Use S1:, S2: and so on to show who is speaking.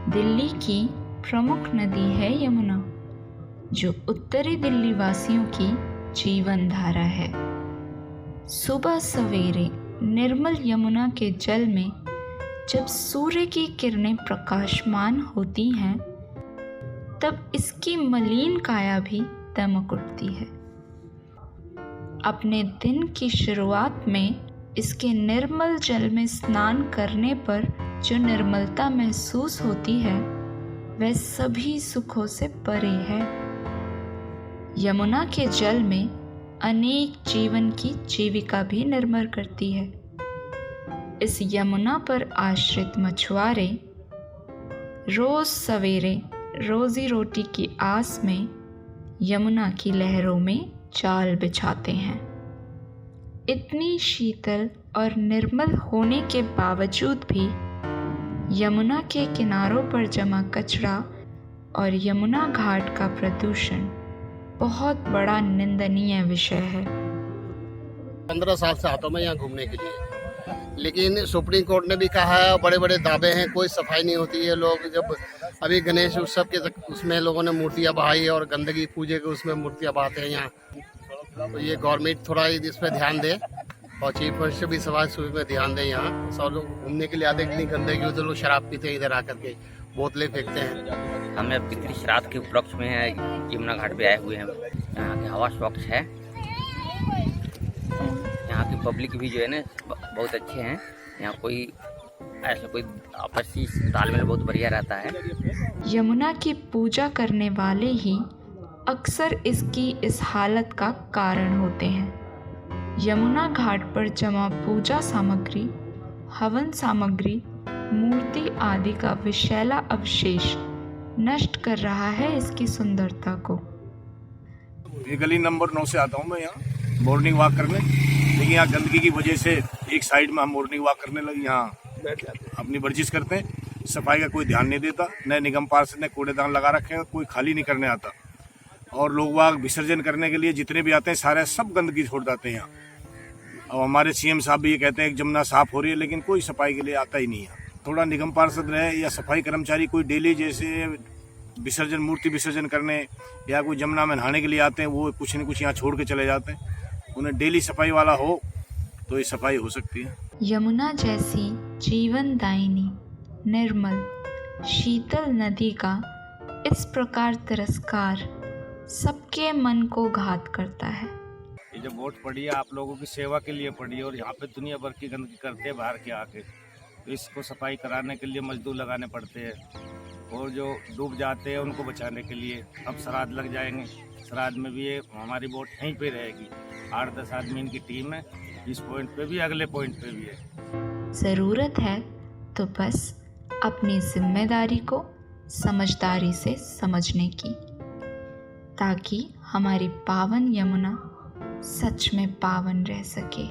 S1: दिल्ली की प्रमुख नदी है यमुना, जो उत्तरी दिल्ली वासियों की जीवन धारा है। सुबह सवेरे निर्मल यमुना के जल में जब सूर्य की किरणें प्रकाशमान होती हैं, तब इसकी मलिन काया भी दमक उठती है। अपने दिन की शुरुआत में इसके निर्मल जल में स्नान करने पर जो निर्मलता महसूस होती है, वह सभी सुखों से परे है। यमुना के जल में अनेक जीवन की जीविका भी निर्भर करती है। इस यमुना पर आश्रित मछुआरे रोज सवेरे रोजी रोटी की आस में यमुना की लहरों में जाल बिछाते हैं। इतनी शीतल और निर्मल होने के बावजूद भी यमुना के किनारों पर जमा कचरा और यमुना घाट का प्रदूषण बहुत बड़ा निंदनीय विषय है।
S2: 15 साल से आता हूं मैं यहाँ घूमने के लिए, लेकिन सुप्रीम कोर्ट ने भी कहा है, बड़े बड़े दावे हैं, कोई सफाई नहीं होती है। लोग जब अभी गणेश उत्सव के उसमें लोगों ने मूर्तियाँ बहाई और गंदगी पूजे के उसमें मूर्तियाँ बहाते हैं यहाँ, तो ये गवर्नमेंट थोड़ा इस पर ध्यान दे और चीफ मिनिस्टर भी सफाई सुविधा में ध्यान दें। यहाँ सब लोग घूमने के लिए आते हैं, इतनी गंदगी होती है, लोग शराब पीते हैं, इधर आकर के बोतलें फेंकते हैं।
S3: हमें अब पितृ श्राद्ध के उपलक्ष्य में यमुना घाट पे आए हुए हैं। यहाँ की हवा स्वच्छ है, यहाँ की पब्लिक भी जो है ना बहुत अच्छे हैं। यहाँ कोई ऐसा कोई आपसी तालमेल बहुत बढ़िया रहता है।
S1: यमुना की पूजा करने वाले ही अक्सर इसकी इस हालत का कारण होते हैं। यमुना घाट पर जमा पूजा सामग्री, हवन सामग्री, मूर्ति आदि का विषैला अवशेष नष्ट कर रहा है इसकी सुंदरता को।
S4: ये गली नंबर 9 से आता हूँ मैं यहाँ मॉर्निंग वॉक करने, लेकिन यहाँ गंदगी की वजह से एक साइड में हम मॉर्निंग वॉक करने लगे, यहाँ अपनी वर्जिश करते हैं। सफाई का कोई ध्यान नहीं देता, न निगम पार्षद ने कूड़ेदान लगा रखे हैं, कोई खाली नहीं करने आता। और लोग वहाँ विसर्जन करने के लिए जितने भी आते हैं सारे सब गंदगी छोड़ जाते हैं यहाँ। और हमारे सीएम साहब भी ये कहते हैं कि जमुना साफ हो रही है, लेकिन कोई सफाई के लिए आता ही नहीं है। थोड़ा निगम पार्षद रहे या सफाई कर्मचारी कोई डेली जैसे विसर्जन, मूर्ति विसर्जन करने या कोई जमुना में नहाने के लिए आते हैं, वो कुछ न कुछ यहाँ छोड़ के चले जाते हैं। उन्हें डेली सफाई वाला हो तो ये सफाई हो सकती है।
S1: यमुना जैसी जीवनदायिनी, निर्मल, शीतल नदी का इस प्रकार तिरस्कार सबके मन को घात करता है।
S5: ये जो वोट पड़ी है आप लोगों की सेवा के लिए पड़ी है, और यहाँ पे दुनिया भर की गंदगी करते हैं बाहर के आके, तो इसको सफाई कराने के लिए मजदूर लगाने पड़ते हैं, और जो डूब जाते हैं उनको बचाने के लिए अब श्राद्ध लग जाएंगे। श्राद्ध में भी ये हमारी वोट यहीं पे रहेगी। 8-10 आदमी इनकी टीम है, इस पॉइंट पे भी अगले पॉइंट पे भी है।
S1: ज़रूरत है तो बस अपनी जिम्मेदारी को समझदारी से समझने की, ताकि हमारी पावन यमुना सच में पावन रह सके।